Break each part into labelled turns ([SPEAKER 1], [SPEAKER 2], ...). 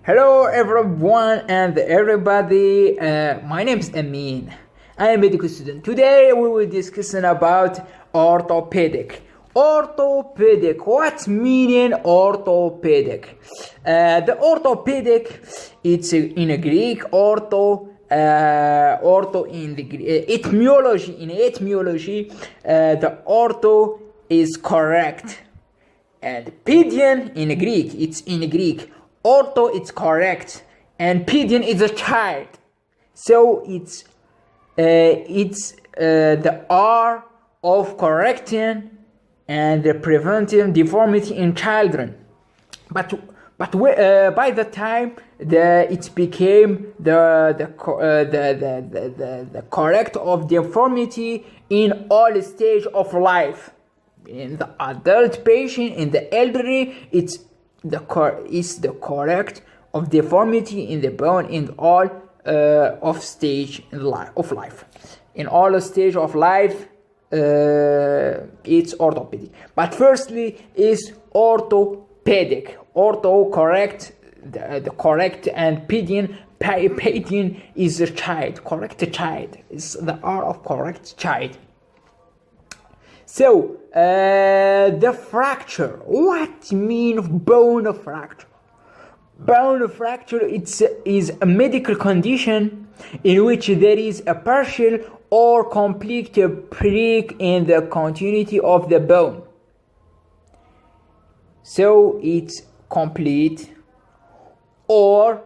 [SPEAKER 1] Hello everyone and everybody, my name is Amin. I am a medical student. Today we will discuss about orthopedic. Orthopedic, what's meaning orthopedic? The orthopedic, it's in a Greek, ortho in the etymology. In etymology, the ortho is correct, and pedion in Greek, it's in Greek. Ortho it's correct, and pedion is a child, so it's the R of correcting and preventing deformity in children. But by the time it became the correct of deformity in all stage of life. In the adult patient, in the elderly, it's the correct of deformity in the bone in all of stage of life. In all stage of life, it's orthopedic. But firstly is orthopedic. Ortho correct, the correct, and pedion is a child, correct child. It's the R of correct child. So the fracture, what means bone fracture? Bone fracture is a medical condition in which there is a partial or complete break in the continuity of the bone. So it's complete or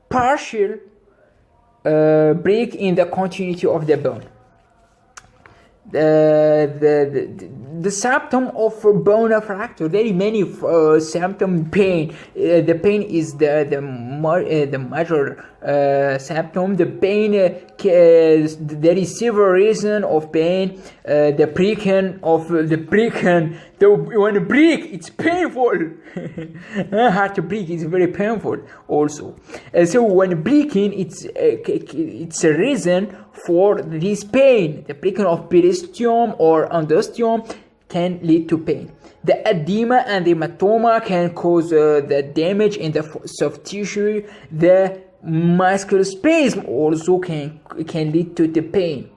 [SPEAKER 1] partial break in the continuity of the bone. The symptom of bone fracture, very many symptom. Pain, the pain is the major symptom. The pain, there is several reason of pain. The breaking of the breaking, when you break, it's painful. Hard to break is very painful also. So when breaking, it's a reason for this pain. The breaking of periosteum or endosteum can lead to pain. The edema and the hematoma can cause the damage in the soft tissue. The musculospasm also can lead to the pain.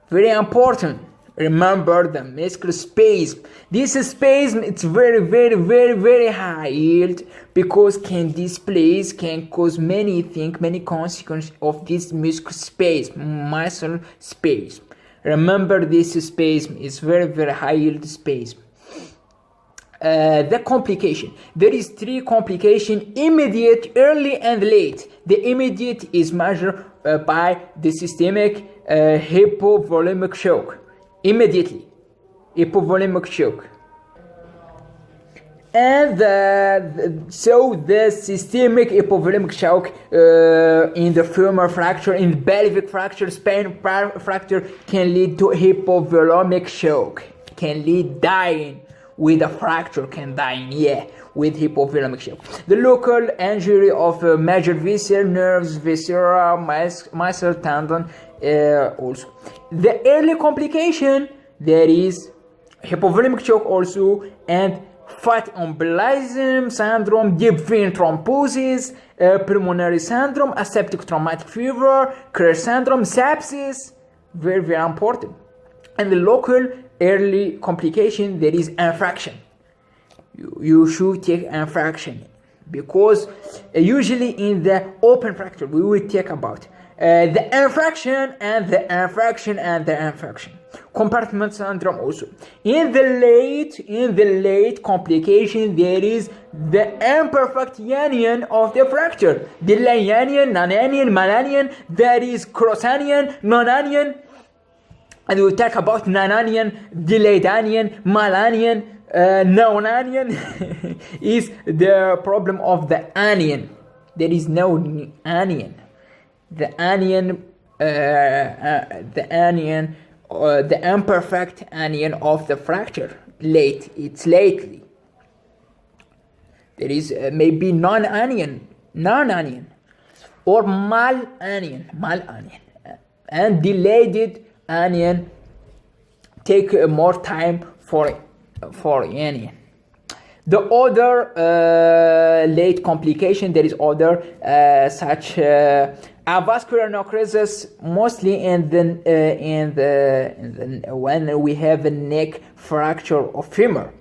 [SPEAKER 1] Very important. Remember the musculospasm. This spasm, it's very high yield because can displace, can cause many things, many consequences of this muscle spasm. Remember this spasm is very high yield spasm. The complication. There is 3 complication: immediate, early, and late. The immediate is measured by the systemic hypovolemic shock. Immediately, hypovolemic shock. And so the systemic hypovolemic shock in the femur fracture, in the pelvic fracture, spine fracture can lead to hypovolemic shock. Can lead dying with a fracture, can die, with hypovolemic shock. The local injury of major vessel, nerves, viscera, muscle, tendon, also. The early complication, there is hypovolemic shock also, and fat embolism syndrome, deep vein thrombosis, pulmonary syndrome, aseptic traumatic fever, crash syndrome, sepsis, very important. And the local early complication, there is infection. You should take infection, because usually in the open fracture we will talk about the infection and the infection and the infection. Compartment syndrome also. In the late complication, there is the imperfect union of the fracture. Delay union, non-union, malunion. There is cross-union, non-union, and we'll talk about non-union, delayed union, malunion, non-union. Is the problem of the anion. There is no anion. The anion, the imperfect anion of the fracture, it's lately. There is maybe non-anion, or malunion, and delayed anion take more time for for any. The other late complication, there is other such avascular necrosis, mostly when we have a neck fracture of femur.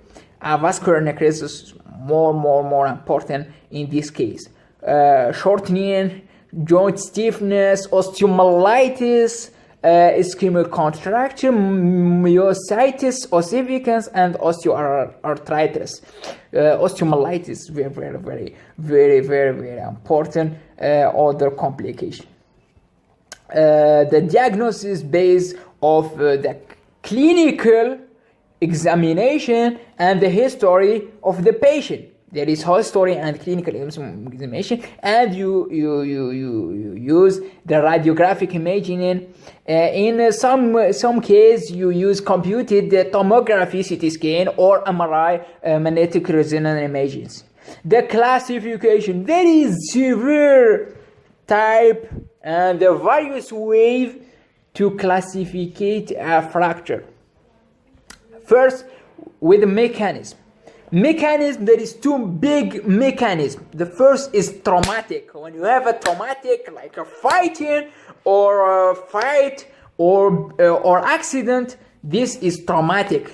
[SPEAKER 1] Avascular necrosis more important in this case. Shortening, joint stiffness, osteomyelitis, ischemic contracture, myositis, ossificans, and osteoarthritis. Osteomyelitis, very important other complication. The diagnosis based of the clinical examination and the history of the patient. There is history and clinical examination, and you use the radiographic imaging. In some case, you use computed tomography, CT scan, or MRI, magnetic resonance imaging. The classification, there is severe type and the various ways to classify a fracture. First, with the mechanism. There is two big mechanisms. The first is traumatic. When you have a traumatic, like a fighting or a fight or accident, this is traumatic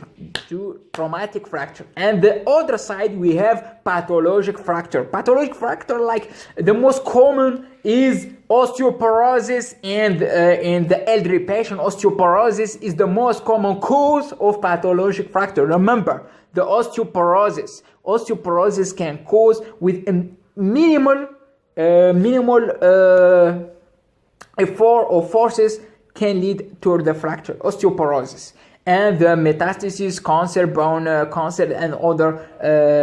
[SPEAKER 1] fracture. And the other side, we have pathologic fracture. Pathologic fracture, like the most common is osteoporosis, and in the elderly patient, osteoporosis is the most common cause of pathologic fracture. Remember, the osteoporosis can cause with a minimal effort or forces can lead to the fracture, osteoporosis. And the metastasis, cancer, bone cancer, and other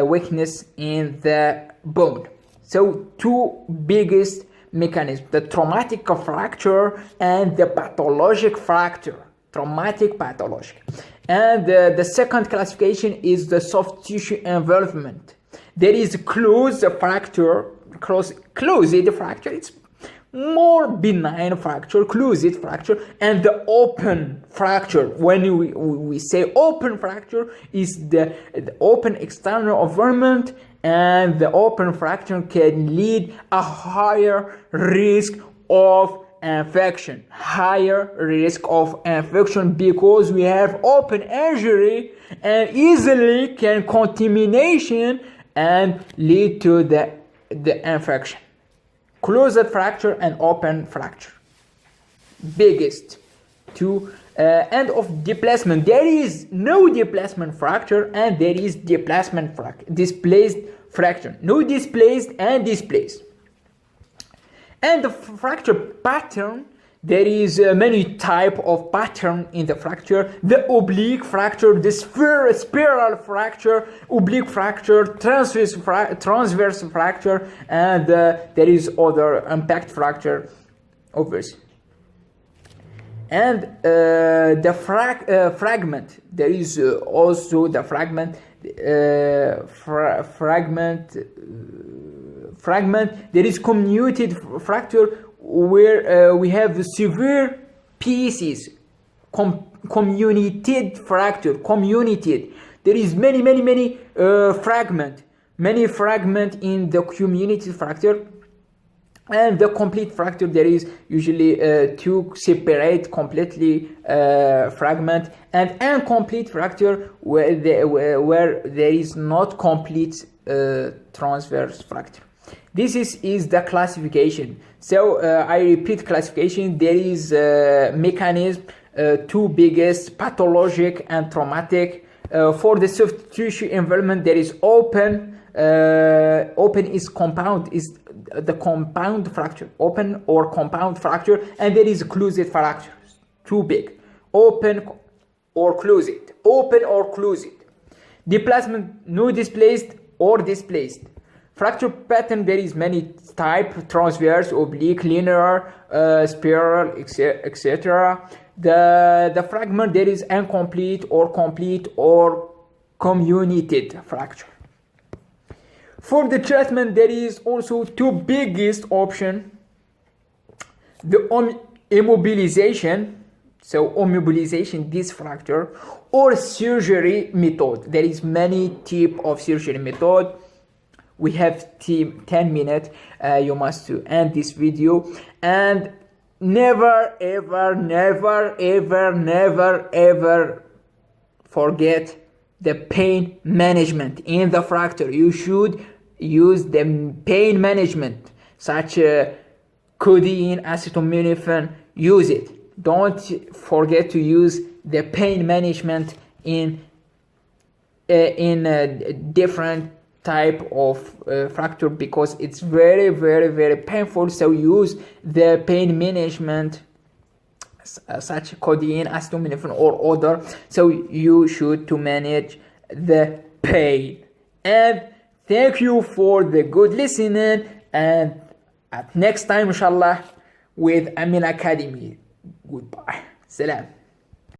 [SPEAKER 1] weakness in the bone. So two biggest mechanisms, the traumatic fracture and the pathologic fracture. Traumatic, pathologic. And the second classification is the soft tissue involvement. There is closed fracture, closed fracture. It's more benign fracture, closed fracture, and the open fracture. When we say open fracture, is the open external involvement, and the open fracture can lead a higher risk of infection, because we have open injury and easily can contamination and lead to the infection. Closed fracture and open fracture, biggest two. End of displacement, there is no displacement fracture and there is displaced fracture. No displaced and displaced. And the fracture pattern, there is many type of pattern in the fracture. The oblique fracture, the spiral fracture, oblique fracture, transverse fracture, and there is other impact fracture, obviously. And the fragment, there is also the fragment. There is comminuted fracture, where we have the severe pieces, comminuted fracture. There is many fragment in the comminuted fracture. And the complete fracture, there is usually two separate completely fragment, and incomplete fracture where there is not complete transverse fracture. This is the classification. So I repeat classification. There is mechanism, two biggest, pathologic and traumatic. For the soft tissue involvement, there is open. Open is compound, is the compound fracture, open or compound fracture, and there is closed fracture, too big, open or closed, displacement, no displaced or displaced. Fracture pattern, there is many type, transverse, oblique, linear, spiral, etc. The fragment, there is incomplete or complete or comminuted fracture. For the treatment, there is also two biggest option: the immobilization, So immobilization this fracture, or surgery method. There is many type of surgery method. We have 10 minutes. You must end this video, and never ever forget the pain management in the fracture. You should use the pain management such codeine, acetaminophen. Use it. Don't forget to use the pain management in different type of fracture, because it's very painful. So use the pain management such codeine, acetaminophen or other. So you should to manage the pain. And thank you for the good listening, and at next time inshallah with Amin Academy. Goodbye. Salam.